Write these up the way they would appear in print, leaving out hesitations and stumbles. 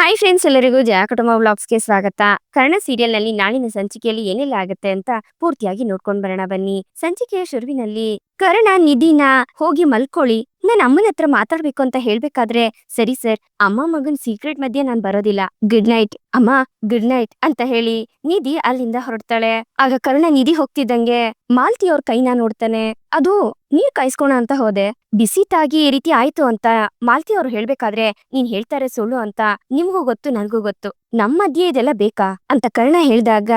Hi friends, ಎಲ್ಲರಿಗೂ ಜಯ ಕುಟುಂಬ ವ್ಲಾಗ್ಸ್ಗೆ ಸ್ವಾಗತ. ಕರ್ಣ ಸೀರಿಯಲ್ ನಲ್ಲಿ ನಾಳಿನ ಸಂಚಿಕೆಯಲ್ಲಿ ಏನೆಲ್ಲ ಆಗುತ್ತೆ ಅಂತ ಪೂರ್ತಿಯಾಗಿ ನೋಡ್ಕೊಂಡ್ ಬರೋಣ ಬನ್ನಿ. ಸಂಚಿಕೆಯ ಶುರುವಿನಲ್ಲಿ ಕರ್ಣ ನಿಧಿನ ಹೋಗಿ ಮಲ್ಕೊಳ್ಳಿ, ನನ್ ಅಮ್ಮನ ಹತ್ರ ಮಾತಾಡ್ಬೇಕು ಅಂತ ಹೇಳ್ಬೇಕಾದ್ರೆ, ಸರಿ ಸರ್, ಅಮ್ಮ ಮಗನ್ ಸೀಕ್ರೆಟ್ ಮಧ್ಯೆ ನಾನ್ ಬರೋದಿಲ್ಲ, ಗುಡ್ ನೈಟ್ ಅಮ್ಮ, ಗುಡ್ ನೈಟ್ ಅಂತ ಹೇಳಿ ನಿಧಿ ಅಲ್ಲಿಂದ ಹೊರಡ್ತಾಳೆ. ಆಗ ಕರ್ಣ ನಿಧಿ ಹೋಗ್ತಿದ್ದಂಗೆ ಮಾಲ್ತಿ ಅವ್ರ ಕೈನ ನೋಡ್ತಾನೆ. ಅದು ನೀರ್ ಕಾಯಿಸ್ಕೋಣ ಅಂತ ಹೋದೆ, ಬಿಸಿ ತಾಗಿ ಈ ರೀತಿ ಆಯ್ತು ಅಂತ ಮಾಲ್ತಿ ಅವ್ರು ಹೇಳ್ಬೇಕಾದ್ರೆ, ನೀನ್ ಹೇಳ್ತಾರೆ ಸುಳ್ಳು ಅಂತ ನಿಮ್ಗೂ ಗೊತ್ತು ನನ್ಗೂ ಗೊತ್ತು, ನಮ್ ಮಧ್ಯೆ ಇದೆಲ್ಲ ಬೇಕಾ ಅಂತ ಕರ್ಣ ಹೇಳ್ದಾಗ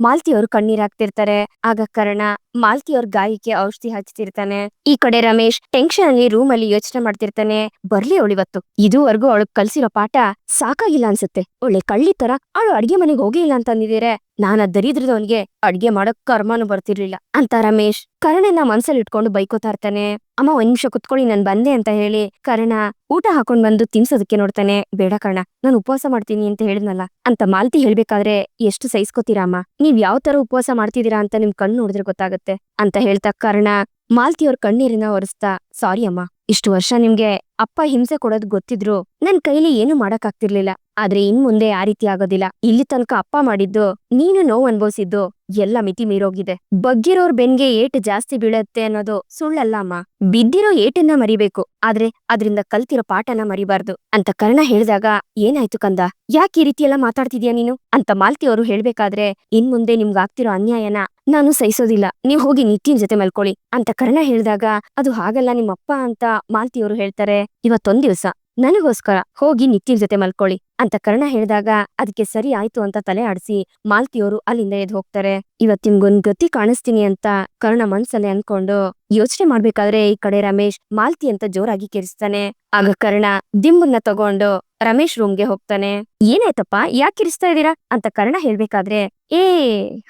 ಮಾಲ್ತಿ ಅವರು ಕಣ್ಣೀರಾಗ್ತಿರ್ತಾರೆ. ಆಗ ಕರ್ಣ ಮಾಲ್ತಿ ಅವ್ರ ಗಾಯಕ್ಕೆ ಔಷಧಿ ಹಚ್ತಿರ್ತಾನೆ. ಈ ಕಡೆ ರಮೇಶ್ ಟೆನ್ಷನ್ ಅಲ್ಲಿ ರೂಮ್ ಅಲ್ಲಿ ಯೋಚನೆ ಮಾಡ್ತಿರ್ತಾನೆ, ಬರ್ಲಿ ಅವಳಿವತ್ತು, ಇದುವರೆಗೂ ಅವಳಗ್ ಕಲ್ಸಿರೋ ಪಾಠ ಸಾಕಾಗಿಲ್ಲ ಅನ್ಸುತ್ತೆ, ಒಳ್ಳೆ ಕಳ್ಳಿ ತರ ಅವಳು ಅಡ್ಗೆ ಮನೆಗೆ ಹೋಗೇ ಇಲ್ಲ ಅಂತ ಅಂದಿದ್ದೀರೆ, ನಾನ ದರಿದ್ರದವನ್ಗೆ ಅಡ್ಗೆ ಮಾಡಕ್ ಕರ್ಮನು ಬರ್ತಿರ್ಲಿಲ್ಲ ಅಂತ ರಮೇಶ್ ಕರ್ಣನ ಮನ್ಸಲ್ಲಿ ಇಟ್ಕೊಂಡು ಬೈಕೋತಾ ಇರ್ತಾನೆ. ಅಮ್ಮ ಒಂದ್ ನಿಮಿಷ ಕುತ್ಕೊಳ್ಳಿ, ನಾನ್ ಬಂದೆ ಅಂತ ಹೇಳಿ ಕರ್ಣ ಊಟ ಹಾಕೊಂಡ್ ಬಂದು ತಿನ್ಸೋದಕ್ಕೆ ನೋಡ್ತಾನೆ. ಬೇಡ ಕರ್ಣ, ನಾನು ಉಪವಾಸ ಮಾಡ್ತೀನಿ ಅಂತ ಹೇಳಿದ್ನಲ್ಲ ಅಂತ ಮಾಲ್ತಿ ಹೇಳ್ಬೇಕಾದ್ರೆ, ಎಷ್ಟು ಸಹಿಸ್ಕೋತೀರಮ್ಮ, ನೀವ್ ಯಾವ ತರ ಉಪವಾಸ ಮಾಡ್ತಿದೀರಾ ಅಂತ ನಿಮ್ ಕಣ್ಣು ನೋಡಿದ್ರೆ ಗೊತ್ತಾಗುತ್ತೆ ಅಂತ ಹೇಳ್ತಾ ಕರ್ಣ ಮಾಲ್ತಿ ಅವ್ರ ಕಣ್ಣೀರಿನ ಒರೆಸ್ತಾ, ಸಾರಿ ಅಮ್ಮ, ಇಷ್ಟು ವರ್ಷ ನಿಮ್ಗೆ ಅಪ್ಪ ಹಿಂಸೆ ಕೊಡೋದ್ ಗೊತ್ತಿದ್ರು ನನ್ ಕೈಲಿ ಏನು ಮಾಡಕ್ ಆಗ್ತಿರ್ಲಿಲ್ಲ, ಆದ್ರೆ ಇನ್ ಮುಂದೆ ಆ ರೀತಿ ಆಗೋದಿಲ್ಲ, ಇಲ್ಲಿ ತನಕ ಅಪ್ಪ ಮಾಡಿದ್ದು, ನೀನು ನೋವು ಅನ್ಭವಿಸಿದ್ದು ಎಲ್ಲ ಮಿತಿ ಮೀರೋಗಿದೆ, ಬಗ್ಗಿರೋರ್ ಬೆನ್ಗೆ ಏಟು ಜಾಸ್ತಿ ಬೀಳತ್ತೆ ಅನ್ನೋದು ಸುಳ್ಳಲ್ಲ ಅಮ್ಮ, ಬಿದ್ದಿರೋ ಏಟನ್ನ ಮರಿಬೇಕು, ಆದ್ರೆ ಅದ್ರಿಂದ ಕಲ್ತಿರೋ ಪಾಠನ ಮರಿಬಾರ್ದು ಅಂತ ಕರ್ಣ ಹೇಳಿದಾಗ, ಏನಾಯ್ತು ಕಂದ, ಯಾಕೆ ಈ ರೀತಿ ಎಲ್ಲ ಮಾತಾಡ್ತಿದ್ಯಾ ನೀನು ಅಂತ ಮಾಲ್ತಿ ಅವರು ಹೇಳ್ಬೇಕಾದ್ರೆ, ಇನ್ ಮುಂದೆ ನಿಮ್ಗೆ ಆಗ್ತಿರೋ ಅನ್ಯಾಯನ ನಾನು ಸಹಿಸೋದಿಲ್ಲ, ನೀವ್ ಹೋಗಿ ನಿತ್ಯನ್ ಜೊತೆ ಮಲ್ಕೊಳ್ಳಿ ಅಂತ ಕರ್ಣ ಹೇಳಿದಾಗ, ಅದು ಹಾಗಲ್ಲ ನಿಮ್ಮಪ್ಪ ಅಂತ ಮಾಲ್ತಿಯವರು ಹೇಳ್ತಾರೆ, ಇವತ್ತೊಂದ್ ದಿವ್ಸ ನನಗೋಸ್ಕರ ಹೋಗಿ ನಿತ್ಯನ್ ಜೊತೆ ಮಲ್ಕೊಳ್ಳಿ ಅಂತ ಕರ್ಣ ಹೇಳಿದಾಗ, ಅದಕ್ಕೆ ಸರಿ ಆಯ್ತು ಅಂತ ತಲೆ ಆಡಿಸಿ ಮಾಲ್ತಿಯವರು ಅಲ್ಲಿಂದ ಎದ್ದು ಹೋಗ್ತಾರೆ. ಇವತ್ ನಿಮ್ಗೊಂದ್ ಗತಿ ಕಾಣಿಸ್ತೀನಿ ಅಂತ ಕರ್ಣ ಮನ್ಸಲ್ಲೇ ಅನ್ಕೊಂಡು ಯೋಚನೆ ಮಾಡ್ಬೇಕಾದ್ರೆ, ಈ ಕಡೆ ರಮೇಶ್ ಮಾಲ್ತಿ ಅಂತ ಜೋರಾಗಿ ಕಿರಿಸ್ತಾನೆ. ಆಗ ಕರ್ಣ ದಿಂಬನ್ನ ತಗೊಂಡು ರಮೇಶ್ ರೂಮ್ಗೆ ಹೋಗ್ತಾನೆ. ಏನಾಯ್ತಪ್ಪ, ಯಾಕೆ ಕಿರಿಸ್ತಾ ಇದೀರಾ ಅಂತ ಕರ್ಣ ಹೇಳ್ಬೇಕಾದ್ರೆ, ಏ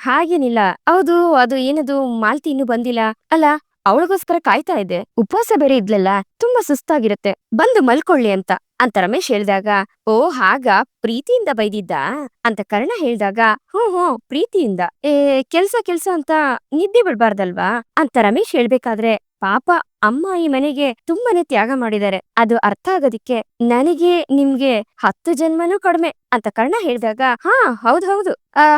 ಹಾಗೇನಿಲ್ಲ, ಹೌದು ಅದು ಏನದು ಮಾಲ್ತಿ ಇನ್ನೂ ಬಂದಿಲ್ಲ ಅಲ್ಲ, ಅವಳಿಗೋಸ್ಕರ ಕಾಯ್ತಾ ಇದ್ದೆ, ಉಪವಾಸ ಬೇರೆ ಇದ್ಲಲ್ಲ, ತುಂಬಾ ಸುಸ್ತಾಗಿರುತ್ತೆ, ಬಂದು ಮಲ್ಕೊಳ್ಳಿ ಅಂತ ಅಂತ ರಮೇಶ್ ಹೇಳ್ದಾಗ, ಓ ಹಾಗ, ಪ್ರೀತಿಯಿಂದ ಬೈದಿದ್ದ ಅಂತ ಕರ್ಣ ಹೇಳ್ದಾಗ, ಹ್ಮ್ ಪ್ರೀತಿಯಿಂದ, ಕೆಲ್ಸ ಅಂತ ನಿದ್ದೆ ಬಿಡ್ಬಾರ್ದಲ್ವಾ ಅಂತ ರಮೇಶ್ ಹೇಳ್ಬೇಕಾದ್ರೆ, ಪಾಪ ಅಮ್ಮ ಈ ಮನೆಗೆ ತುಂಬಾನೇ ತ್ಯಾಗ ಮಾಡಿದ್ದಾರೆ, ಅದು ಅರ್ಥ ಆಗೋದಿಕ್ಕೆ ನನಗೆ ನಿಮ್ಗೆ 10 ಜನ್ಮನೂ ಕಡಿಮೆ ಅಂತ ಕರ್ಣ ಹೇಳ್ದಾಗ, ಹಾ ಹೌದು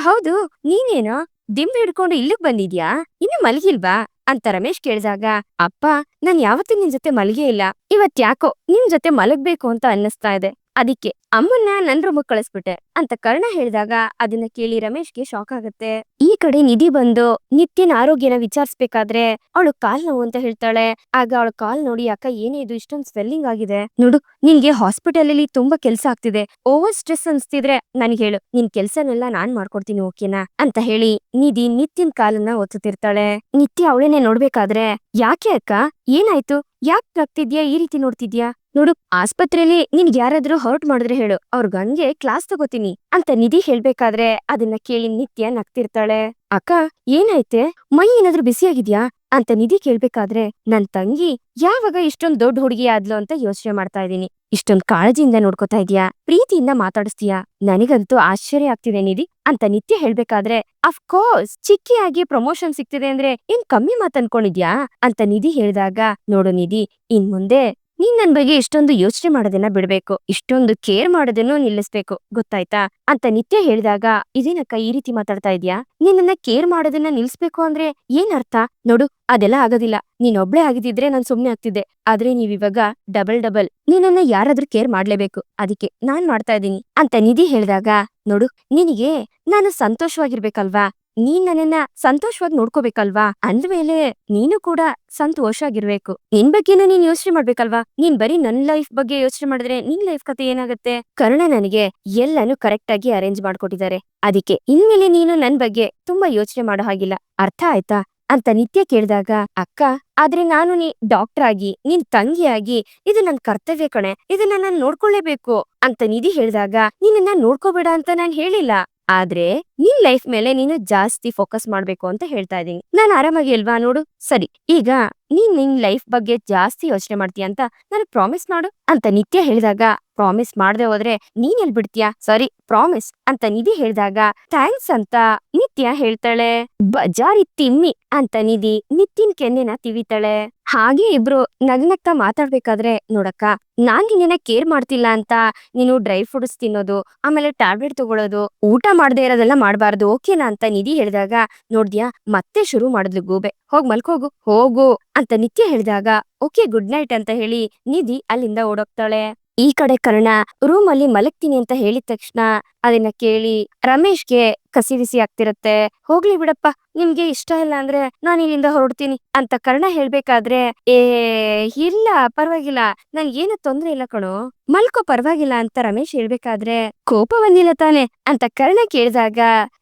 ಹೌದು, ನೀನೇನೋ ದಿಂಬು ಹಿಡ್ಕೊಂಡು ಇಲ್ಲಿಗ್ ಬಂದಿದ್ಯಾ, ಇನ್ನು ಮಲಗಿಲ್ವಾ ಅಂತ ರಮೇಶ್ ಕೇಳಿದಾಗ, ಅಪ್ಪ ನಾನ್ ಯಾವತ್ತೂ ನಿನ್ ಜೊತೆ ಮಲಗೇ ಇಲ್ಲ, ಇವತ್ ಯಾಕೋ ನಿನ್ ಜೊತೆ ಮಲಗ್ಬೇಕು ಅಂತ ಅನ್ನಿಸ್ತಾ ಇದೆ, ಅದಿಕ್ಕೆ ಅಮ್ಮನ್ನ ನನ್ ರೂಮಿಗೆ ಕಳಿಸ್ಬಿಟ್ಟೆ ಅಂತ ಕರ್ಣ ಹೇಳಿದಾಗ, ಅದನ್ನ ಕೇಳಿ ರಮೇಶ್ಗೆ ಶಾಕ್ ಆಗುತ್ತೆ. ಈ ಕಡೆ ನಿಧಿ ಬಂದು ನಿತ್ಯನ ಆರೋಗ್ಯನ ವಿಚಾರಿಸ್ಬೇಕಾದ್ರೆ, ಅವಳು ಕಾಲ್ ನೋವು ಅಂತ ಹೇಳ್ತಾಳೆ. ಆಗ ಅವಳ ಕಾಲ್ ನೋಡಿ, ಅಕ್ಕ ಏನೇ ಇದು ಇಷ್ಟೊಂದು ಸ್ವೆಲ್ಲಿಂಗ್ ಆಗಿದೆ ನೋಡು, ನಿನ್ಗೆ ಹಾಸ್ಪಿಟಲ್ ಅಲ್ಲಿ ತುಂಬಾ ಕೆಲ್ಸ ಆಗ್ತಿದೆ, ಓವರ್ ಸ್ಟ್ರೆಸ್ ಅನ್ಸ್ತಿದ್ರೆ ನನ್ಗೆ ಹೇಳು, ನಿನ್ ಕೆಲ್ಸನೆಲ್ಲ ನಾನ್ ಮಾಡ್ಕೊಡ್ತೀನಿ ಓಕೆನಾ ಅಂತ ಹೇಳಿ ನಿಧಿ ನಿತ್ಯನ್ ಕಾಲನ್ನ ಒತ್ತುತ್ತಿರ್ತಾಳೆ. ನಿತ್ಯ ಅವಳೇನೆ ನೋಡ್ಬೇಕಾದ್ರೆ, ಯಾಕೆ ಅಕ್ಕ, ಏನಾಯ್ತು, ಯಾಕೆ ನಗ್ತಿದ್ಯಾ, ಈ ರೀತಿ ನೋಡ್ತಿದ್ಯಾ, ನೋಡು ಆಸ್ಪತ್ರೆಯಲ್ಲಿ ನಿನ್ಗೆ ಯಾರಾದ್ರೂ ಹರ್ಟ್ ಮಾಡಿದ್ರೆ ಹೇಳು, ಅವ್ರ ಗನ್ಗೆ ಕ್ಲಾಸ್ ತಗೋತೀನಿ ಅಂತ ನಿಧಿ ಹೇಳ್ಬೇಕಾದ್ರೆ, ಅದನ್ನ ಕೇಳಿ ನಿತ್ಯ ನಗ್ತಿರ್ತಾಳೆ. ಅಕ್ಕ ಏನಾಯ್ತೆ, ಮೈ ಏನಾದ್ರೂ ಬಿಸಿಯಾಗಿದ್ಯಾ ಅಂತ ನಿಧಿ ಕೇಳ್ಬೇಕಾದ್ರೆ, ನನ್ ತಂಗಿ ಯಾವಾಗ ಇಷ್ಟೊಂದ್ ದೊಡ್ಡ ಹುಡುಗಿ ಆದ್ಲು ಅಂತ ಯೋಚನೆ ಮಾಡ್ತಾ ಇದೀನಿ, ಇಷ್ಟೊಂದ್ ಕಾಳಜಿಯಿಂದ ನೋಡ್ಕೋತಾ ಇದೀಯಾ, ಪ್ರೀತಿಯಿಂದ ಮಾತಾಡಿಸ್ತೀಯಾ, ನನಗಂತೂ ಆಶ್ಚರ್ಯ ಆಗ್ತಿದೆ ನಿಧಿ ಅಂತ ನಿತ್ಯ ಹೇಳ್ಬೇಕಾದ್ರೆ, ಅಫ್ಕೋರ್ಸ್ ಚಿಕ್ಕಿಯಾಗಿ ಪ್ರಮೋಷನ್ ಸಿಗ್ತಿದೆ ಅಂದ್ರೆ ಏನ್ ಕಮ್ಮಿ ಮಾತ್ ಅನ್ಕೊಂಡಿದ್ಯಾ ಅಂತ ನಿಧಿ ಹೇಳಿದಾಗ, ನೋಡು ನಿಧಿ, ಇನ್ ಮುಂದೆ ನೀನ್ ನನ್ ಬಗ್ಗೆ ಇಷ್ಟೊಂದು ಯೋಚನೆ ಮಾಡೋದನ್ನ ಬಿಡ್ಬೇಕು, ಇಷ್ಟೊಂದು ಕೇರ್ ಮಾಡೋದನ್ನು ನಿಲ್ಲಿಸ್ಬೇಕು, ಗೊತ್ತಾಯ್ತಾ ಅಂತ ನಿತ್ಯ ಹೇಳಿದಾಗ, ಇದೇನಕ್ಕ ಈ ರೀತಿ ಮಾತಾಡ್ತಾ ಇದ್ಯಾ, ನೀನನ್ನ ಕೇರ್ ಮಾಡೋದನ್ನ ನಿಲ್ಸ್ಬೇಕು ಅಂದ್ರೆ ಏನ್ ಅರ್ಥ, ನೋಡು ಅದೆಲ್ಲ ಆಗೋದಿಲ್ಲ, ನೀನ್ ಒಬ್ಳೆ ಆಗಿದ್ರೆ ನಾನ್ ಸುಮ್ನೆ ಆಗ್ತಿದ್ದೆ, ಆದ್ರೆ ನೀವಿವಾಗ ಡಬಲ್ ನೀನನ್ನ ಯಾರಾದ್ರೂ ಕೇರ್ ಮಾಡ್ಲೇಬೇಕು, ಅದಕ್ಕೆ ನಾನ್ ಮಾಡ್ತಾ ಇದೀನಿ ಅಂತ ನಿಧಿ ಹೇಳಿದಾಗ, ನೋಡು ನಿನಗೆ ನಾನು ಸಂತೋಷವಾಗಿರ್ಬೇಕಲ್ವಾ, ನೀನ್ ನನ್ನನ್ನ ಸಂತೋಷವಾಗಿ ನೋಡ್ಕೋಬೇಕಲ್ವಾ, ಅಂದ್ಮೇಲೆ ನೀನು ಕೂಡ ಸಂತೋಷವಾಗಿರ್ಬೇಕು, ನಿನ್ ಬಗ್ಗೆನೂ ನೀನ್ ಯೋಚನೆ ಮಾಡ್ಬೇಕಲ್ವಾ, ನೀನ್ ಬರೀ ನನ್ ಲೈಫ್ ಬಗ್ಗೆ ಯೋಚನೆ ಮಾಡಿದ್ರೆ ನಿನ್ ಲೈಫ್ ಕತೆ ಏನಾಗುತ್ತೆ, ಕರ್ಣ ನನಗೆ ಎಲ್ಲಾನು ಕರೆಕ್ಟ್ ಆಗಿ ಅರೇಂಜ್ ಮಾಡ್ಕೊಟ್ಟಿದ್ದಾರೆ, ಅದಕ್ಕೆ ಇನ್ಮೇಲೆ ನೀನು ನನ್ ಬಗ್ಗೆ ತುಂಬಾ ಯೋಚನೆ ಮಾಡೋ ಹಾಗಿಲ್ಲ, ಅರ್ಥ ಆಯ್ತಾ ಅಂತ ನಿತ್ಯ ಕೇಳಿದಾಗ, ಅಕ್ಕ ಆದ್ರೆ ನಾನು ಡಾಕ್ಟರ್ ಆಗಿ ನಿನ್ ತಂಗಿಯಾಗಿ ಇದು ನನ್ ಕರ್ತವ್ಯ ಕಣೆ, ಇದನ್ನ ನಾನ್ ನೋಡ್ಕೊಳ್ಳೇಬೇಕು ಅಂತ ನಿಧಿ ಹೇಳಿದಾಗ, ನಿನ್ನ ನೋಡ್ಕೋಬೇಡ ಅಂತ ನಾನ್ ಹೇಳಿಲ್ಲ, ಆದ್ರೆ ನಿನ್ ಲೈಫ್ ಮೇಲೆ ನೀನು ಜಾಸ್ತಿ ಫೋಕಸ್ ಮಾಡ್ಬೇಕು ಅಂತ ಹೇಳ್ತಾ ಇದೀನಿ. ನಾನು ಆರಾಮಾಗಿ ಅಲ್ವಾ ನೋಡು. ಸರಿ, ಈಗ ನೀನ್ ನಿನ್ ಲೈಫ್ ಬಗ್ಗೆ ಜಾಸ್ತಿ ಯೋಚನೆ ಮಾಡ್ತೀಯ ಅಂತ ನನಗ್ ಪ್ರಾಮಿಸ್ ಮಾಡು ಅಂತ ನಿತ್ಯ ಹೇಳಿದಾಗ, ಪ್ರಾಮಿಸ್ ಮಾಡದೆ ಹೋದ್ರೆ ನೀನ್ ಎಲ್ ಬಿಡ್ತೀಯಾ? ಸರಿ, ಪ್ರಾಮಿಸ್ ಅಂತ ನಿಧಿ ಹೇಳಿದಾಗ ಥ್ಯಾಂಕ್ಸ್ ಅಂತ ನಿತ್ಯ ಹೇಳ್ತಾಳೆ. ಬಜಾರಿ ತಿಮ್ಮಿ ಅಂತ ನಿಧಿ ನಿತಿನ್ ಕೆನ್ನೆನ ತಿವಿತಾಳೆ. ಹಾಗೆ ಇಬ್ರು ನಗ್ನಗ್ತಾ ಮಾತಾಡ್ಬೇಕಾದ್ರೆ, ನೋಡಕ್ಕ, ನಾನ್ ನಿನ್ನ ಕೇರ್ ಮಾಡ್ತಿಲ್ಲ ಅಂತ ನೀನು ಡ್ರೈ ಫ್ರೂಟ್ಸ್ ತಿನ್ನೋದು, ಆಮೇಲೆ ಟ್ಯಾಬ್ಲೆಟ್ ತಗೊಳ್ಳೋದು, ಊಟ ಮಾಡದೇ ಇರೋದೆಲ್ಲ ಮಾಡ್ಬಾರ್ದು, ಓಕೆನಾ ಅಂತ ನಿಧಿ ಹೇಳಿದಾಗ, ನೋಡ್ದ್ಯಾ ಮತ್ತೆ ಶುರು ಮಾಡಿದ್ಲು ಗೂಬೆ. ಹೋಗ್ ಮಲ್ಕೋಗು ಹೋಗು ಅಂತ ನಿತ್ಯ ಹೇಳಿದಾಗ, ಓಕೆ ಗುಡ್ ನೈಟ್ ಅಂತ ಹೇಳಿ ನಿಧಿ ಅಲ್ಲಿಂದ ಓಡೋಗ್ತಾಳೆ. ಈ ಕಡೆ ಕರ್ಣ ರೂಮ್ ಅಲ್ಲಿ ಮಲಗ್ತೀನಿ ಅಂತ ಹೇಳಿದ ತಕ್ಷಣ ಅದನ್ನ ಕೇಳಿ ರಮೇಶ್ಗೆ ಕಸಿವಿಸಿ ಆಗ್ತಿರತ್ತೆ. ಹೋಗ್ಲಿ ಬಿಡಪ್ಪ, ನಿಮ್ಗೆ ಇಷ್ಟ ಇಲ್ಲ ಅಂದ್ರೆ ನಾನು ಇಲ್ಲಿಂದ ಹೊರಡ್ತೀನಿ ಅಂತ ಕರ್ಣ ಹೇಳ್ಬೇಕಾದ್ರೆ, ಏ ಇಲ್ಲ ಪರವಾಗಿಲ್ಲ, ನನ್ಗೇನು ತೊಂದ್ರೆ ಇಲ್ಲ ಕಣೋ, ಮಲ್ಕೋ ಪರವಾಗಿಲ್ಲ ಅಂತ ರಮೇಶ್ ಹೇಳ್ಬೇಕಾದ್ರೆ, ಕೋಪ ಬಂದಿಲ್ಲ ತಾನೆ ಅಂತ ಕರ್ಣ ಕೇಳಿದಾಗ,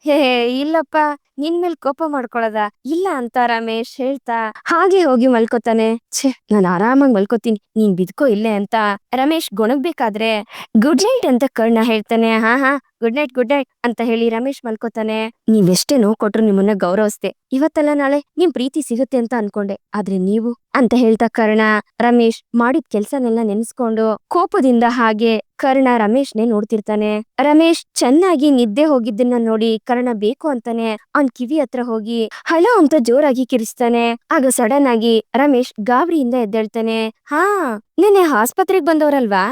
ಹೇ ಇಲ್ಲಪ್ಪ, ನಿನ್ ಮೇಲ್ ಕೋಪ ಮಾಡ್ಕೊಳದ ಇಲ್ಲ ಅಂತ ರಮೇಶ್ ಹೇಳ್ತಾ ಹಾಗೆ ಹೋಗಿ ಮಲ್ಕೋತಾನೆ. ಛೇ, ನಾನ್ ಆರಾಮಾಗಿ ಮಲ್ಕೋತೀನಿ, ನೀನ್ ಬಿದ್ಕೋ ಇಲ್ಲೇ ಅಂತ ರಮೇಶ್ ಗೊಣಗ್ಬೇಕಾದ್ರೆ, ಗುಡ್ ನೈಟ್ ಅಂತ ಕರ್ಣ ಹೇಳ್ತಾನೆ. ಹಾ ಹಾ, ಗುಡ್ ನೈಟ್ ಅಂತ ಹೇಳಿ ರಮೇಶ್ ಮಲ್ಕೋತಾನೆ. ನೀವೆಷ್ಟೇ ನೋವು ಕೊಟ್ರು ನಿಮ್ಮನ್ನ ಗೌರವಿಸ್ದೆ, ಇವತ್ತಲ್ಲ ನಾಳೆ ನಿಮ್ ಪ್ರೀತಿ ಸಿಗುತ್ತೆ ಅಂತ ಅನ್ಕೊಂಡೆ, ಆದ್ರೆ ನೀವು ಅಂತ ಹೇಳ್ತಾ ಕರ್ಣ ರಮೇಶ್ ಮಾಡಿದ ಕೆಲ್ಸನೆಲ್ಲ ನೆನ್ಸ್ಕೊಂಡು ಕೋಪದಿಂದ ಹಾಗೆ ಕರ್ಣ ರಮೇಶ್ನೇ ನೋಡ್ತಿರ್ತಾನೆ. ರಮೇಶ್ ಚೆನ್ನಾಗಿ ನಿದ್ದೆ ಹೋಗಿದ್ದನ್ನ ನೋಡಿ ಕರ್ಣ ಬೇಕು ಅಂತಾನೆ ಅವ್ನ್ ಕಿವಿ ಹತ್ರ ಹೋಗಿ ಹಲೋ ಅಂತ ಜೋರಾಗಿ ಕಿರಿಸ್ತಾನೆ. ಆಗ ಸಡನ್ ಆಗಿ ರಮೇಶ್ ಗಾಬರಿಯಿಂದ ಎದ್ದೇಳ್ತಾನೆ. ಹಾ, ನೆನ್ನೆ ಆಸ್ಪತ್ರೆಗೆ ಬಂದವ್ರಲ್ವಾ,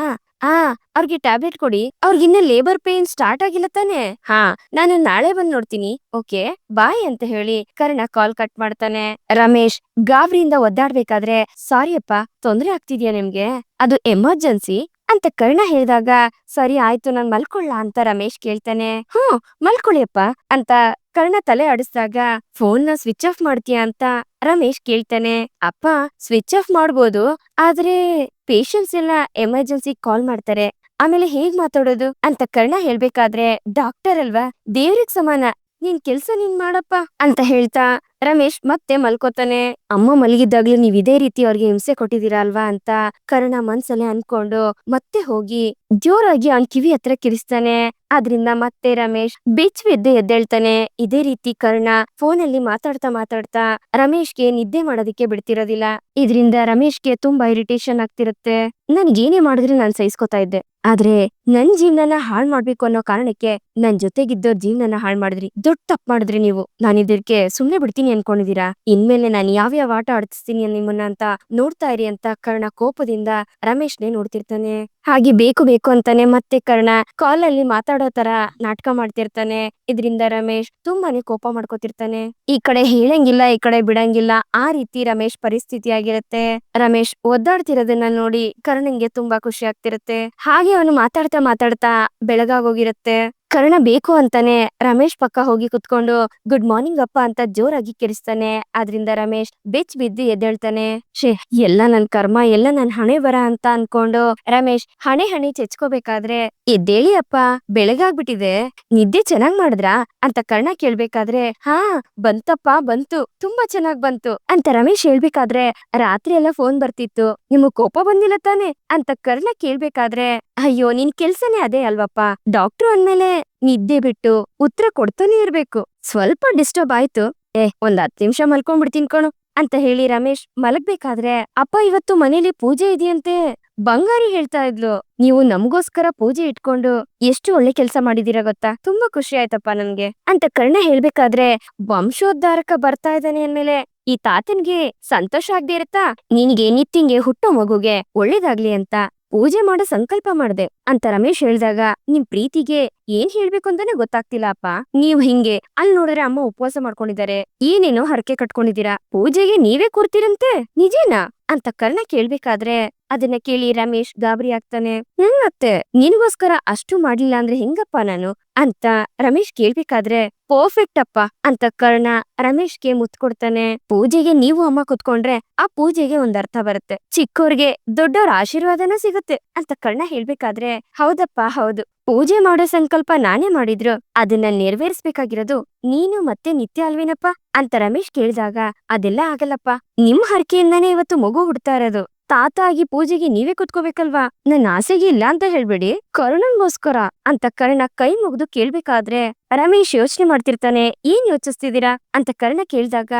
ಅವ್ರಿಗೆ ಟ್ಯಾಬ್ಲೆಟ್ ಕೊಡಿ, ಅವ್ರಿಗಿನ್ನ ಲೇಬರ್ ಪೇನ್ ಸ್ಟಾರ್ಟ್ ಆಗಿಲ್ಲ ತಾನೆ. ಹಾ, ನಾನು ನಾಳೆ ಬಂದ್ ನೋಡ್ತೀನಿ, ಓಕೆ ಬಾಯ್ ಅಂತ ಹೇಳಿ ಕರ್ಣ ಕಾಲ್ ಕಟ್ ಮಾಡ್ತಾನೆ. ರಮೇಶ್ ಗಾಬರಿಯಿಂದ ಒದ್ದಾಡ್ಬೇಕಾದ್ರೆ, ಸಾರಿ ಅಪ್ಪ, ತೊಂದ್ರೆ ಆಗ್ತಿದ್ಯಾ ನಿಮ್ಗೆ? ಅದು ಎಮರ್ಜೆನ್ಸಿ ಅಂತ ಕರ್ಣ ಹೇಳಿದಾಗ, ಸರಿ ಆಯ್ತು, ನಾನ್ ಮಲ್ಕೊಳ್ಳ ಅಂತ ರಮೇಶ್ ಕೇಳ್ತಾನೆ. ಮಲ್ಕೊಳ್ಳಿಯಪ್ಪ ಅಂತ ಕರ್ಣ ತಲೆ ಆಡಿಸ್ದಾಗ, ಫೋನ್ ನ ಸ್ವಿಚ್ ಆಫ್ ಮಾಡ್ತೀಯಾ ಅಂತ ರಮೇಶ್ ಕೇಳ್ತಾನೆ. ಅಪ್ಪ, ಸ್ವಿಚ್ ಆಫ್ ಮಾಡ್ಬೋದು, ಆದ್ರೆ ಪೇಷಂಟ್ಸ್ ಎಲ್ಲ ಎಮರ್ಜೆನ್ಸಿ ಕಾಲ್ ಮಾಡ್ತಾರೆ, ಆಮೇಲೆ ಹೇಗ್ ಮಾತಾಡೋದು ಅಂತ ಕರ್ಣ ಹೇಳ್ಬೇಕಾದ್ರೆ, ಡಾಕ್ಟರ್ ಅಲ್ವಾ, ದೇವ್ರಿಗ್ ಸಮಾನ, ನಿನ್ ಕೆಲ್ಸ ನೀನ್ ಮಾಡಪ್ಪ ಅಂತ ಹೇಳ್ತಾ ರಮೇಶ್ ಮತ್ತೆ ಮಲ್ಕೋತಾನೆ. ಅಮ್ಮ ಮಲಗಿದ್ದಾಗ್ಲೂ ನೀವ್ ಇದೇ ರೀತಿ ಅವ್ರಿಗೆ ಹಿಂಸೆ ಕೊಟ್ಟಿದೀರಾ ಅಲ್ವಾ ಅಂತ ಕರ್ಣ ಮನ್ಸಲ್ಲೇ ಅನ್ಕೊಂಡು ಮತ್ತೆ ಹೋಗಿ ಜೋರಾಗಿ ಅವ್ನ್ ಕಿವಿ ಹತ್ರ ಕಿರಿಸ್ತಾನೆ. ಆದ್ರಿಂದ ಮತ್ತೆ ರಮೇಶ್ ಬಿದ್ದು ಎದ್ದೇಳ್ತಾನೆ. ಇದೇ ರೀತಿ ಕರ್ಣ ಫೋನಲ್ಲಿ ಮಾತಾಡ್ತಾ ರಮೇಶ್ಗೆ ನಿದ್ದೆ ಮಾಡೋದಕ್ಕೆ ಬಿಡ್ತಿರೋದಿಲ್ಲ. ಇದ್ರಿಂದ ರಮೇಶ್ಗೆ ತುಂಬಾ ಇರಿಟೇಷನ್ ಆಗ್ತಿರುತ್ತೆ. ನನ್ಗೇನೇ ಮಾಡಿದ್ರೆ ನಾನ್ ಸಹಿಸ್ಕೊತಾ ಇದ್ದೆ, ಆದ್ರೆ ನನ್ ಜೀವನನ ಹಾಳ್ ಮಾಡ್ಬೇಕು ಅನ್ನೋ ಕಾರಣಕ್ಕೆ ನನ್ ಜೊತೆಗಿದ್ದೋರ್ ಜೀವನನ ಹಾಳ್ ಮಾಡಿದ್ರಿ, ದೊಡ್ಡ ತಪ್ಪು ಮಾಡಿದ್ರಿ ನೀವು. ನಾನು ಇದಕ್ಕೆ ಸುಮ್ನೆ ಬಿಡ್ತೀನಿ ಅನ್ಕೊಂಡಿದೀರಾ? ಇನ್ಮೇಲೆ ನಾನು ಯಾವ್ಯಾವ ಆಟ ಆಡಿಸ್ತೀನಿ ನಿಮ್ಮನ್ನ ಅಂತ ನೋಡ್ತಾ ಇರಿ ಅಂತ ಕರ್ಣ ಕೋಪದಿಂದ ರಮೇಶ್ನೇ ನೋಡ್ತಿರ್ತಾನೆ. ಹಾಗೆ ಬೇಕು ಅಂತಾನೆ ಮತ್ತೆ ಕರ್ಣ ಕಾಲ್ ಅಲ್ಲಿ ಮಾತಾಡೋ ತರ ನಾಟಕ ಮಾಡ್ತಿರ್ತಾನೆ. ಇದ್ರಿಂದ ರಮೇಶ್ ತುಂಬಾನೇ ಕೋಪ ಮಾಡ್ಕೋತಿರ್ತಾನೆ. ಈ ಕಡೆ ಹೇಳಂಗಿಲ್ಲ, ಈ ಕಡೆ ಬಿಡಂಗಿಲ್ಲ, ಆ ರೀತಿ ರಮೇಶ್ ಪರಿಸ್ಥಿತಿ ಆಗಿರುತ್ತೆ. ರಮೇಶ್ ಒದ್ದಾಡ್ತಿರೋದನ್ನ ನೋಡಿ ಕರ್ಣಂಗೆ ತುಂಬಾ ಖುಷಿ ಆಗ್ತಿರುತ್ತೆ. ಹಾಗೆ ಅವನು ಮಾತಾಡ್ತಾ ಬೆಳಗಾಗೋಗಿರುತ್ತೆ. ಕರ್ಣ ಬೇಕು ಅಂತಾನೆ ರಮೇಶ್ ಪಕ್ಕ ಹೋಗಿ ಕುತ್ಕೊಂಡು ಗುಡ್ ಮಾರ್ನಿಂಗ್ ಅಪ್ಪ ಅಂತ ಜೋರಾಗಿ ಕಿರಿಸ್ತಾನೆ. ಆದ್ರಿಂದ ರಮೇಶ್ ಬಿದ್ದು ಎದ್ದೇಳ್ತಾನೆ. ಎಲ್ಲ ನನ್ ಕರ್ಮ, ಎಲ್ಲ ನನ್ ಹಣೆ ಬರ ಅಂತ ಅನ್ಕೊಂಡು ರಮೇಶ್ ಹಣೆ ಚೆಚ್ಕೋಬೇಕಾದ್ರೆ, ಎದ್ದೇಳಿ ಅಪ್ಪ, ಬೆಳಗಾಗ್ಬಿಟ್ಟಿದೆ, ನಿದ್ದೆ ಚೆನ್ನಾಗ್ ಮಾಡಿದ್ರಾ ಅಂತ ಕರ್ಣ ಕೇಳ್ಬೇಕಾದ್ರೆ, ಹಾ ಬಂತಪ್ಪ, ಬಂತು, ತುಂಬಾ ಚೆನ್ನಾಗ್ ಬಂತು ಅಂತ ರಮೇಶ್ ಹೇಳ್ಬೇಕಾದ್ರೆ, ರಾತ್ರಿ ಎಲ್ಲ ಫೋನ್ ಬರ್ತಿತ್ತು, ನಿಮಗ್ ಕೋಪ ಬಂದಿಲ್ಲ ತಾನೆ ಅಂತ ಕರ್ಣ ಕೇಳ್ಬೇಕಾದ್ರೆ, ಅಯ್ಯೋ ನಿನ್ ಕೆಲ್ಸನೇ ಅದೇ ಅಲ್ವಪ್ಪ, ಡಾಕ್ಟ್ರು ಅಂದ್ಮೇಲೆ ನಿದ್ದೆ ಬಿಟ್ಟು ಉತ್ತರ ಕೊಡ್ತಾನೆ ಇರ್ಬೇಕು, ಸ್ವಲ್ಪ ಡಿಸ್ಟರ್ಬ್ ಆಯ್ತು, ಒಂದ್ 10 ನಿಮಿಷ ಮಲ್ಕೊಂಡ್ಬಿಡ್ತೀನಿ ಕಣು ಅಂತ ಹೇಳಿ ರಮೇಶ್ ಮಲಗ್ಬೇಕಾದ್ರೆ, ಅಪ್ಪ ಇವತ್ತು ಮನೇಲಿ ಪೂಜೆ ಇದೆಯಂತೆ, ಬಂಗಾರಿ ಹೇಳ್ತಾ ಇದ್ಲು, ನೀವು ನಮಗೋಸ್ಕರ ಪೂಜೆ ಇಟ್ಕೊಂಡು ಎಷ್ಟು ಒಳ್ಳೆ ಕೆಲ್ಸ ಮಾಡಿದೀರ ಗೊತ್ತಾ, ತುಂಬಾ ಖುಷಿ ಆಯ್ತಪ್ಪ ನನ್ಗೆ ಅಂತ ಕರ್ಣ ಹೇಳ್ಬೇಕಾದ್ರೆ, ವಂಶೋದ್ಧಾರಕ ಬರ್ತಾ ಇದ್ದಾನೆ ಅಂದ್ಮೇಲೆ ಈ ತಾತನ್ಗೆ ಸಂತೋಷ ಆಗದೆ ಇರತ್ತಾ, ನಿನ್ಗೆ ನಿತ್ತಿಂಗೆ ಹುಟ್ಟೋ ಮಗುಗೆ ಒಳ್ಳೇದಾಗ್ಲಿ ಅಂತ ಪೂಜೆ ಮಾಡೋ ಸಂಕಲ್ಪ ಮಾಡ್ದೆ ಅಂತ ರಮೇಶ್ ಹೇಳಿದಾಗ, ನಿಮ್ ಪ್ರೀತಿಗೆ ಏನ್ ಹೇಳ್ಬೇಕು ಅಂತಾನೆ ಗೊತ್ತಾಗ್ತಿಲ್ಲ ಅಪ್ಪ, ನೀವ್ ಹಿಂಗೆ ಅಲ್ಲಿ ನೋಡಿದ್ರೆ ಅಮ್ಮ ಉಪವಾಸ ಮಾಡ್ಕೊಂಡಿದ್ದಾರೆ, ಏನೇನೋ ಹರಕೆ ಕಟ್ಕೊಂಡಿದೀರಾ, ಪೂಜೆಗೆ ನೀವೇ ಕೂರ್ತೀರಂತೆ, ನಿಜೇನಾ ಅಂತ ಕರ್ಣ ಕೇಳ್ಬೇಕಾದ್ರೆ, ಅದನ್ನ ಕೇಳಿ ರಮೇಶ್ ಗಾಬರಿ ಆಗ್ತಾನೆ. ಮತ್ತೆ ನಿನಗೋಸ್ಕರ ಅಷ್ಟು ಮಾಡ್ಲಿಲ್ಲ ಅಂದ್ರೆ ಹೆಂಗಪ್ಪ ನಾನು ಅಂತ ರಮೇಶ್ ಕೇಳ್ಬೇಕಾದ್ರೆ, ಪರ್ಫೆಕ್ಟ್ ಅಪ್ಪ ಅಂತ ಕರ್ಣ ರಮೇಶ್ಗೆ ಮುತ್ ಕೊಡ್ತಾನೆ. ಪೂಜೆಗೆ ನೀವು ಅಮ್ಮ ಕುತ್ಕೊಂಡ್ರೆ ಆ ಪೂಜೆಗೆ ಒಂದ್ ಅರ್ಥ ಬರುತ್ತೆ, ಚಿಕ್ಕವ್ರಿಗೆ ದೊಡ್ಡವ್ರ ಆಶೀರ್ವಾದನ ಸಿಗುತ್ತೆ ಅಂತ ಕರ್ಣ ಹೇಳ್ಬೇಕಾದ್ರೆ, ಹೌದಪ್ಪ ಹೌದು, ಪೂಜೆ ಮಾಡೋ ಸಂಕಲ್ಪ ನಾನೇ ಮಾಡಿದ್ರು, ಅದನ್ನ ನೆರವೇರಿಸ್ಬೇಕಾಗಿರೋದು ನೀನು ಮತ್ತೆ ನಿತ್ಯ ಅಲ್ವೇನಪ್ಪ ಅಂತ ರಮೇಶ್ ಕೇಳಿದಾಗ, ಅದೆಲ್ಲ ಆಗಲ್ಲಪ್ಪ, ನಿಮ್ ಹರಕೆಯಿಂದಾನೇ ಇವತ್ತು ಮಗು ಹುಡ್ತಾ ಇರೋದು, ತಾತ ಆಗಿ ಪೂಜೆಗೆ ನೀವೇ ಕುತ್ಕೋಬೇಕಲ್ವಾ? ನನ್ ಆಸೆಗೆ ಇಲ್ಲ ಅಂತ ಹೇಳ್ಬೇಡಿ, ಕರುಣನ್ಗೋಸ್ಕರ ಅಂತ ಕರ್ಣ ಕೈ ಮುಗ್ದು ಕೇಳ್ಬೇಕಾದ್ರೆ ರಮೇಶ್ ಯೋಚನೆ ಮಾಡ್ತಿರ್ತಾನೆ. ಏನ್ ಯೋಚಿಸ್ತಿದ್ದೀರಾ ಅಂತ ಕರ್ಣ ಕೇಳ್ದಾಗ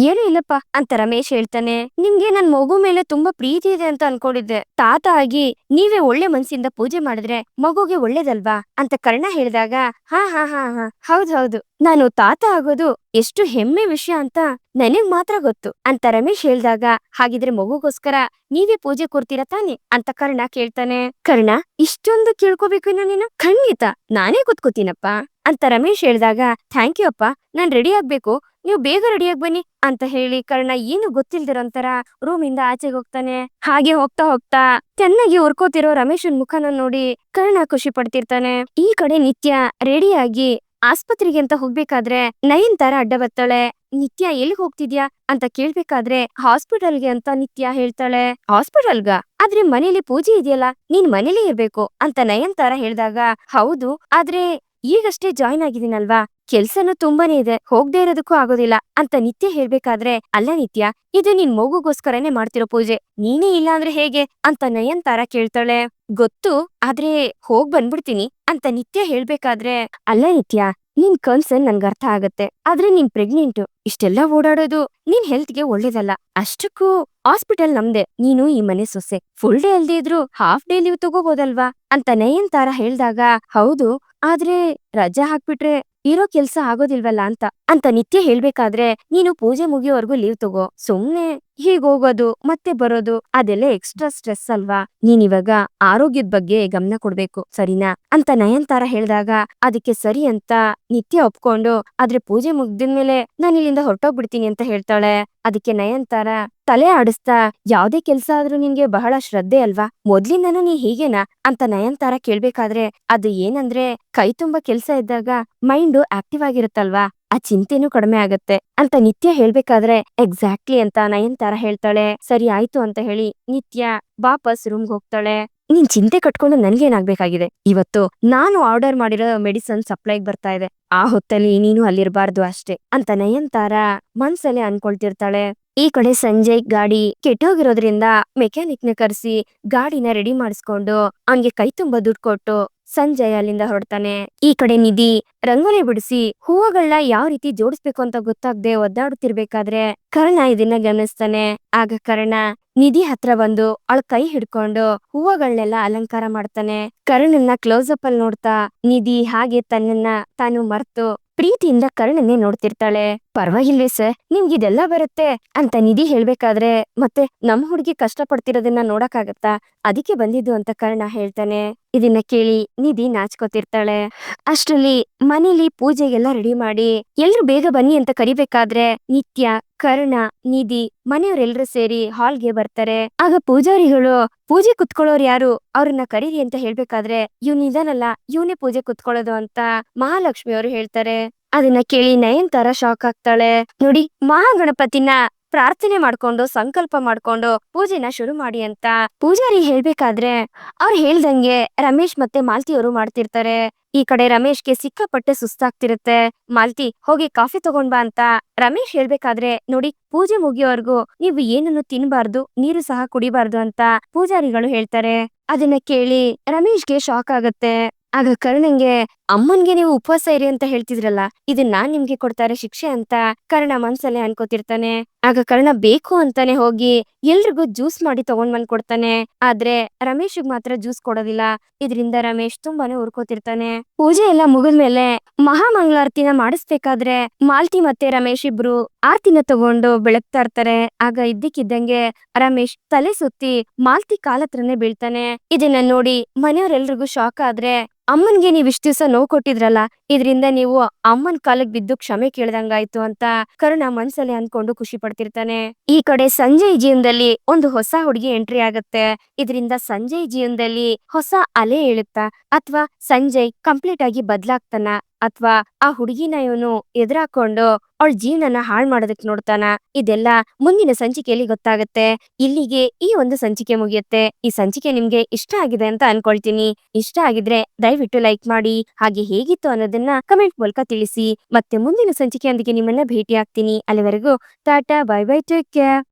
ಏನೂ ಇಲ್ಲಪ್ಪ ಅಂತ ರಮೇಶ್ ಹೇಳ್ತಾನೆ. ನಿಮ್ಗೆ ನನ್ ಮಗು ಮೇಲೆ ತುಂಬಾ ಪ್ರೀತಿ ಇದೆ ಅಂತ ಅನ್ಕೊಂಡಿದ್ದೆ. ತಾತ ಆಗಿ ನೀವೇ ಒಳ್ಳೆ ಮನ್ಸಿಂದ ಪೂಜೆ ಮಾಡಿದ್ರೆ ಮಗುಗೆ ಒಳ್ಳೇದಲ್ವಾ ಅಂತ ಕರ್ಣ ಹೇಳಿದಾಗ, ಹಾ ಹಾ ಹಾ ಹಾ ಹೌದು, ನಾನು ತಾತ ಆಗೋದು ಎಷ್ಟು ಹೆಮ್ಮೆ ವಿಷಯ ಅಂತ ನನಗ್ ಮಾತ್ರ ಗೊತ್ತು ಅಂತ ರಮೇಶ್ ಹೇಳ್ದಾಗ, ಹಾಗಿದ್ರೆ ಮಗುಗೋಸ್ಕರ ನೀವೇ ಪೂಜೆ ಕೊಡ್ತೀರಾ ತಾನೆ ಅಂತ ಕರ್ಣ ಕೇಳ್ತಾನೆ. ಕರ್ಣ, ಇಷ್ಟೊಂದು ಕೇಳ್ಕೋಬೇಕು ನೀನು? ಖಂಡಿತ ನಾನೇ ಕೂತ್ಕೋತೀನಪ್ಪ ಅಂತ ರಮೇಶ್ ಹೇಳ್ದಾಗ, ಥ್ಯಾಂಕ್ ಯು ಅಪ್ಪ, ನಾನ್ ರೆಡಿ ಆಗ್ಬೇಕು, ನೀವು ಬೇಗ ರೆಡಿಯಾಗಿ ಬನ್ನಿ ಅಂತ ಹೇಳಿ ಕರ್ಣ ಏನು ಗೊತ್ತಿಲ್ದಿರೋಂತರ ರೂಮಿಂದ ಆಚೆಗೆ ಹೋಗ್ತಾನೆ. ಹಾಗೆ ಹೋಗ್ತಾ ಹೋಗ್ತಾ ಚೆನ್ನಾಗಿ ಉರ್ಕೋತಿರೋ ರಮೇಶನ್ ಮುಖನ ನೋಡಿ ಕರ್ಣ ಖುಷಿ ಪಡ್ತಿರ್ತಾನೆ. ಈ ಕಡೆ ನಿತ್ಯ ರೆಡಿಯಾಗಿ ಆಸ್ಪತ್ರೆಗೆ ಅಂತ ಹೋಗ್ಬೇಕಾದ್ರೆ ನಯನ್ತಾರ ಅಡ್ಡ ಬರ್ತಾಳೆ. ನಿತ್ಯ ಎಲ್ಲಿಗೆ ಹೋಗ್ತಿದ್ಯಾ ಅಂತ ಕೇಳ್ಬೇಕಾದ್ರೆ ಹಾಸ್ಪಿಟಲ್ಗೆ ಅಂತ ನಿತ್ಯ ಹೇಳ್ತಾಳೆ. ಹಾಸ್ಪಿಟಲ್ಗ? ಆದ್ರೆ ಮನೇಲಿ ಪೂಜೆ ಇದೆಯಲ್ಲ, ನೀನ್ ಮನೇಲೇ ಇರ್ಬೇಕು ಅಂತ ನಯನ್ತಾರ ಹೇಳ್ದಾಗ, ಹೌದು, ಆದ್ರೆ ಈಗಷ್ಟೇ ಜಾಯ್ನ್ ಆಗಿದ್ದೀನಲ್ವಾ, ಕೆಲ್ಸನೂ ತುಂಬಾನೇ ಇದೆ, ಹೋಗದೆ ಇರೋದಕ್ಕೂ ಆಗೋದಿಲ್ಲ ಅಂತ ನಿತ್ಯ ಹೇಳ್ಬೇಕಾದ್ರೆ, ಅಲ್ಲ ನಿತ್ಯ, ಇದು ನಿನ್ ಮಗುಗೋಸ್ಕರನೇ ಮಾಡ್ತಿರೋ ಪೂಜೆ, ನೀನೇ ಇಲ್ಲ ಅಂದ್ರೆ ಹೇಗೆ ಅಂತ ನಯನ್ತಾರ ಕೇಳ್ತಾಳೆ. ಗೊತ್ತು, ಆದ್ರೆ ಹೋಗ್ ಬಂದ್ಬಿಡ್ತೀನಿ ಅಂತ ನಿತ್ಯ ಹೇಳ್ಬೇಕಾದ್ರೆ, ಅಲ್ಲ ನಿತ್ಯ, ನಿನ್ ಕನ್ಸರ್ನ್ ನನ್ಗೆ ಅರ್ಥ ಆಗತ್ತೆ, ಆದ್ರೆ ನೀನ್ ಪ್ರೆಗ್ನೆಂಟ್, ಇಷ್ಟೆಲ್ಲ ಓಡಾಡೋದು ನಿನ್ ಹೆಲ್ತ್ಗೆ ಒಳ್ಳೇದಲ್ಲ. ಅಷ್ಟಕ್ಕೂ ಹಾಸ್ಪಿಟಲ್ ನಮ್ದೆ, ನೀನು ಈ ಮನೆ ಸೊಸೆ, ಫುಲ್ ಡೇ ಅಲ್ದೇ ಇದ್ರು ಹಾಫ್ ಡೇ ಲೀವ್ ತಗೋಬೋದಲ್ವಾ ಅಂತ ನಯನ್ತಾರ ಹೇಳ್ದಾಗ, ಹೌದು, ಆದ್ರೆ ರಜಾ ಹಾಕ್ಬಿಟ್ರೆ ಇರೋ ಕೆಲ್ಸ ಆಗೋದಿಲ್ವಲ್ಲ ಅಂತ ನಿತ್ಯ ಹೇಳ್ಬೇಕಾದ್ರೆ, ನೀನು ಪೂಜೆ ಮುಗಿಯೋವರೆಗೂ ಲೀವ್ ತಗೋ, ಸುಮ್ನೆ ಹೀಗ್ ಹೋಗೋದು ಮತ್ತೆ ಬರೋದು ಅದೆಲ್ಲ ಎಕ್ಸ್ಟ್ರಾ ಸ್ಟ್ರೆಸ್ ಅಲ್ವಾ, ನೀನ್ ಇವಾಗ ಆರೋಗ್ಯದ ಬಗ್ಗೆ ಗಮನ ಕೊಡ್ಬೇಕು, ಸರಿನಾ ಅಂತ ನಯನ್ತಾರ ಹೇಳ್ದಾಗ, ಅದಕ್ಕೆ ಸರಿ ಅಂತ ನಿತ್ಯ ಒಪ್ಕೊಂಡು, ಆದ್ರೆ ಪೂಜೆ ಮುಗ್ದಿದ್ಮೇಲೆ ನಾನು ಇಲ್ಲಿಂದ ಹೊರಟೋಗ್ಬಿಡ್ತೀನಿ ಅಂತ ಹೇಳ್ತಾಳೆ. ಅದಕ್ಕೆ ನಯನ್ತಾರ ತಲೆ ಆಡಿಸ್ತಾ, ಯಾವ್ದೇ ಕೆಲ್ಸ ಆದ್ರೂ ನಿನ್ಗೆ ಬಹಳ ಶ್ರದ್ಧೆ ಅಲ್ವಾ, ಮೊದ್ಲಿಂದನೂ ನೀ ಹೀಗೇನಾ ಅಂತ ನಯನ್ತಾರ ಕೇಳ್ಬೇಕಾದ್ರೆ, ಅದು ಏನಂದ್ರೆ ಕೈ ತುಂಬಾ ಕೆಲ್ಸ ಇದ್ದಾಗ ಮೈಂಡು ಆಕ್ಟಿವ್ ಆಗಿರುತ್ತಲ್ವಾ, ಆ ಚಿಂತೆನೂ ಕಡಿಮೆ ಆಗತ್ತೆ ಅಂತ ನಿತ್ಯ ಹೇಳ್ಬೇಕಾದ್ರೆ, ಎಕ್ಸಾಕ್ಟ್ಲಿ ಅಂತ ನಯನ್ತಾರ ಹೇಳ್ತಾಳೆ. ಸರಿ ಆಯ್ತು ಅಂತ ಹೇಳಿ ನಿತ್ಯ ವಾಪಸ್ ರೂಮ್ಗೆ ಹೋಗ್ತಾಳೆ. ನೀನ್ ಚಿಂತೆ ಕಟ್ಕೊಂಡು ನನ್ಗೇನಾಗ್ಬೇಕಾಗಿದೆ, ಇವತ್ತು ನಾನು ಆರ್ಡರ್ ಮಾಡಿರೋ ಮೆಡಿಸನ್ ಸಪ್ಲೈಗ್ ಬರ್ತಾ ಇದೆ, ಆ ಹೊತ್ತಲ್ಲಿ ನೀನು ಅಲ್ಲಿರ್ಬಾರ್ದು ಅಷ್ಟೇ ಅಂತ ನಯನ್ತಾರ ಮನ್ಸಲ್ಲೇ ಅನ್ಕೊಳ್ತಿರ್ತಾಳೆ. ಈ ಕಡೆ ಸಂಜಯ್ ಗಾಡಿ ಕೆಟ್ಟೋಗಿರೋದ್ರಿಂದ ಮೆಕ್ಯಾನಿಕ್ ನ ಕರೆಸಿ ಗಾಡಿನ ರೆಡಿ ಮಾಡಿಸ್ಕೊಂಡು ಅವನ್ಗೆ ಕೈ ತುಂಬಾ ದುಡ್ಡು ಕೊಟ್ಟು ಸಂಜಯ್ ಅಲ್ಲಿಂದ ಹೊರಡ್ತಾನೆ. ಈ ಕಡೆ ನಿಧಿ ರಂಗೋಲಿ ಬಿಡಿಸಿ ಹೂವುಗಳನ್ನ ಯಾವ ರೀತಿ ಜೋಡಿಸ್ಬೇಕು ಅಂತ ಗೊತ್ತಾಗ್ದೆ ಒದ್ದಾಡುತ್ತಿರ್ಬೇಕಾದ್ರೆ ಕರ್ಣ ಇದನ್ನ ಗಮನಿಸ್ತಾನೆ. ಆಗ ಕರ್ಣ ನಿಧಿ ಹತ್ರ ಬಂದು ಅವಳ ಕೈ ಹಿಡ್ಕೊಂಡು ಹೂವುಗಳನ್ನೆಲ್ಲ ಅಲಂಕಾರ ಮಾಡ್ತಾನೆ. ಕರ್ಣನ್ನ ಕ್ಲೋಸ್ ಅಪ್ ಅಲ್ಲಿ ನೋಡ್ತಾ ನಿಧಿ ಹಾಗೆ ತನ್ನನ್ನ ತಾನು ಮರ್ತು ಪ್ರೀತಿಯಿಂದ ಕರ್ಣನ್ನೇ ನೋಡ್ತಿರ್ತಾಳೆ. ಪರವಾಗಿಲ್ವೇ ಸರ್, ನಿಮ್ಗಿದೆಲ್ಲ ಬರುತ್ತೆ ಅಂತ ನಿಧಿ ಹೇಳ್ಬೇಕಾದ್ರೆ, ಮತ್ತೆ ನಮ್ ಹುಡುಗಿ ಕಷ್ಟ ಪಡ್ತಿರೋದನ್ನ ನೋಡಕ್ಕಾಗತ್ತಾ, ಅದಕ್ಕೆ ಬಂದಿದ್ದು ಅಂತ ಕರ್ಣ ಹೇಳ್ತಾನೆ. ಇದನ್ನ ಕೇಳಿ ನಿಧಿ ನಾಚ್ಕೋತಿರ್ತಾಳೆ. ಅಷ್ಟ್ರಲ್ಲಿ ಮನೇಲಿ ಪೂಜೆಗೆಲ್ಲ ರೆಡಿ ಮಾಡಿ ಎಲ್ರು ಬೇಗ ಬನ್ನಿ ಅಂತ ಕರಿಬೇಕಾದ್ರೆ ನಿತ್ಯ, ಕರ್ಣ, ನಿಧಿ ಮನೆಯವರೆಲ್ರು ಸೇರಿ ಹಾಲ್ಗೆ ಬರ್ತಾರೆ. ಆಗ ಪೂಜಾರಿಗಳು, ಪೂಜೆ ಕುತ್ಕೊಳ್ಳೋರು ಯಾರು, ಅವ್ರನ್ನ ಕರೀರಿ ಅಂತ ಹೇಳ್ಬೇಕಾದ್ರೆ, ಇವ್ನಿದಾನಲ್ಲ ಇವನೇ ಪೂಜೆ ಕುತ್ಕೊಳ್ಳೋದು ಅಂತ ಮಹಾಲಕ್ಷ್ಮಿ ಅವರು ಹೇಳ್ತಾರೆ. ಅದನ್ನ ಕೇಳಿ ನಯನ್ತಾರ ಶಾಕ್ ಆಗ್ತಾಳೆ. ನೋಡಿ, ಮಹಾಗಣಪತಿನ ಪ್ರಾರ್ಥನೆ ಮಾಡ್ಕೊಂಡು ಸಂಕಲ್ಪ ಮಾಡ್ಕೊಂಡು ಪೂಜೆನ ಶುರು ಮಾಡಿ ಅಂತ ಪೂಜಾರಿ ಹೇಳ್ಬೇಕಾದ್ರೆ, ಅವ್ರು ಹೇಳ್ದಂಗೆ ರಮೇಶ್ ಮತ್ತೆ ಮಾಲ್ತಿ ಅವರು ಮಾಡ್ತಿರ್ತಾರೆ. ಈ ಕಡೆ ರಮೇಶ್ಗೆ ಸಿಕ್ಕಾಪಟ್ಟೆ ಸುಸ್ತಾಗ್ತಿರುತ್ತೆ. ಮಾಲ್ತಿ, ಹೋಗಿ ಕಾಫಿ ತಗೊಂಡ್ ಬಾ ಅಂತ ರಮೇಶ್ ಹೇಳ್ಬೇಕಾದ್ರೆ, ನೋಡಿ, ಪೂಜೆ ಮುಗಿಯೋವರೆಗೂ ನೀವು ಏನನ್ನು ತಿನ್ಬಾರ್ದು, ನೀರು ಸಹ ಕುಡಿಬಾರ್ದು ಅಂತ ಪೂಜಾರಿಗಳು ಹೇಳ್ತಾರೆ. ಅದನ್ನ ಕೇಳಿ ರಮೇಶ್ಗೆ ಶಾಕ್ ಆಗತ್ತೆ. ಆಗ ಕರ್ಣಂಗೆ, ಅಮ್ಮನ್ಗೆ ನೀವು ಉಪವಾಸ ಇರಿ ಅಂತ ಹೇಳ್ತಿದ್ರಲ್ಲ, ಇದನ್ನ ನಿಮ್ಗೆ ಕೊಡ್ತಾರೆ ಶಿಕ್ಷೆ ಅಂತ ಕರ್ಣ ಮನ್ಸಲ್ಲೇ ಅನ್ಕೋತಿರ್ತಾನೆ. ಆಗ ಕರ್ಣ ಬೇಕು ಅಂತಾನೆ ಹೋಗಿ ಎಲ್ರಿಗೂ ಜ್ಯೂಸ್ ಮಾಡಿ ತಗೊಂಡ್ ಬಂದ್ ಕೊಡ್ತಾನೆ. ಆದ್ರೆ ರಮೇಶ್ಗ್ ಮಾತ್ರ ಜ್ಯೂಸ್ ಕೊಡೋದಿಲ್ಲ. ಇದರಿಂದ ರಮೇಶ್ ತುಂಬಾನೇ ಉರ್ಕೋತಿರ್ತಾನೆ. ಪೂಜೆ ಎಲ್ಲ ಮುಗಿದ್ಮೇಲೆ ಮಹಾಮಂಗಳಾರತಿನ ಮಾಡಿಸ್ಬೇಕಾದ್ರೆ ಮಾಲ್ತಿ ಮತ್ತೆ ರಮೇಶ್ ಇಬ್ರು ಆರ್ತಿನ ತಗೊಂಡು ಬೆಳಗ್ತಾ ಇರ್ತಾರೆ. ಆಗ ಇದ್ದಕ್ಕಿದ್ದಂಗೆ ರಮೇಶ್ ತಲೆ ಸುತ್ತಿ ಮಾಲ್ತಿ ಕಾಲತ್ರನೇ ಬೀಳ್ತಾನೆ. ಇದನ್ನ ನೋಡಿ ಮನೆಯವರೆಲ್ರಿಗೂ ಶಾಕ್ ಆದ್ರೆ, ಅಮ್ಮನ್ಗೆ ನೀವ್ ಇಷ್ಟ ದಿವಸ ನೋವು ಕೊಟ್ಟಿದ್ರಲ್ಲ, ಇದರಿಂದ ನೀವು ಅಮ್ಮನ್ ಕಾಲಕ್ ಬಿದ್ದು ಕ್ಷಮೆ ಕೇಳ್ದಂಗಾಯ್ತು ಅಂತ ಕರ್ಣ ಮನ್ಸಲ್ಲಿ ಅನ್ಕೊಂಡು ಖುಷಿ ಪಡ್ತಿರ್ತಾನೆ. ಈ ಕಡೆ ಸಂಜಯ್ ಜೀವನದಲ್ಲಿ ಒಂದು ಹೊಸ ಹುಡುಗಿ ಎಂಟ್ರಿ ಆಗತ್ತೆ. ಇದರಿಂದ ಸಂಜಯ್ ಜೀವನದಲ್ಲಿ ಹೊಸ ಅಲೆ ಏಳುತ್ತಾ, ಅಥವಾ ಸಂಜಯ್ ಕಂಪ್ಲೀಟ್ ಆಗಿ ಬದ್ಲಾಗ್ತಾನ, ಅಥವಾ ಆ ಹುಡುಗಿನ ಇವನು ಎದುರಾಕೊಂಡು ಅವಳ ಜೀವನನ ಹಾಳು ಮಾಡೋದಕ್ ನೋಡ್ತಾನ, ಇದೆಲ್ಲ ಮುಂದಿನ ಸಂಚಿಕೆಯಲ್ಲಿ ಗೊತ್ತಾಗತ್ತೆ. ಇಲ್ಲಿಗೆ ಈ ಒಂದು ಸಂಚಿಕೆ ಮುಗಿಯುತ್ತೆ. ಈ ಸಂಚಿಕೆ ನಿಮ್ಗೆ ಇಷ್ಟ ಆಗಿದೆ ಅಂತ ಅನ್ಕೊಳ್ತೀನಿ. ಇಷ್ಟ ಆಗಿದ್ರೆ ದಯವಿಟ್ಟು ಲೈಕ್ ಮಾಡಿ, ಹಾಗೆ ಹೇಗಿತ್ತು ಅನ್ನೋದನ್ನ ಕಮೆಂಟ್ ಮೂಲಕ ತಿಳಿಸಿ. ಮತ್ತೆ ಮುಂದಿನ ಸಂಚಿಕೆಯೊಂದಿಗೆ ನಿಮ್ಮನ್ನ ಭೇಟಿ ಆಗ್ತೀನಿ. ಅಲ್ಲಿವರೆಗೂ Tata, bye bye, take care.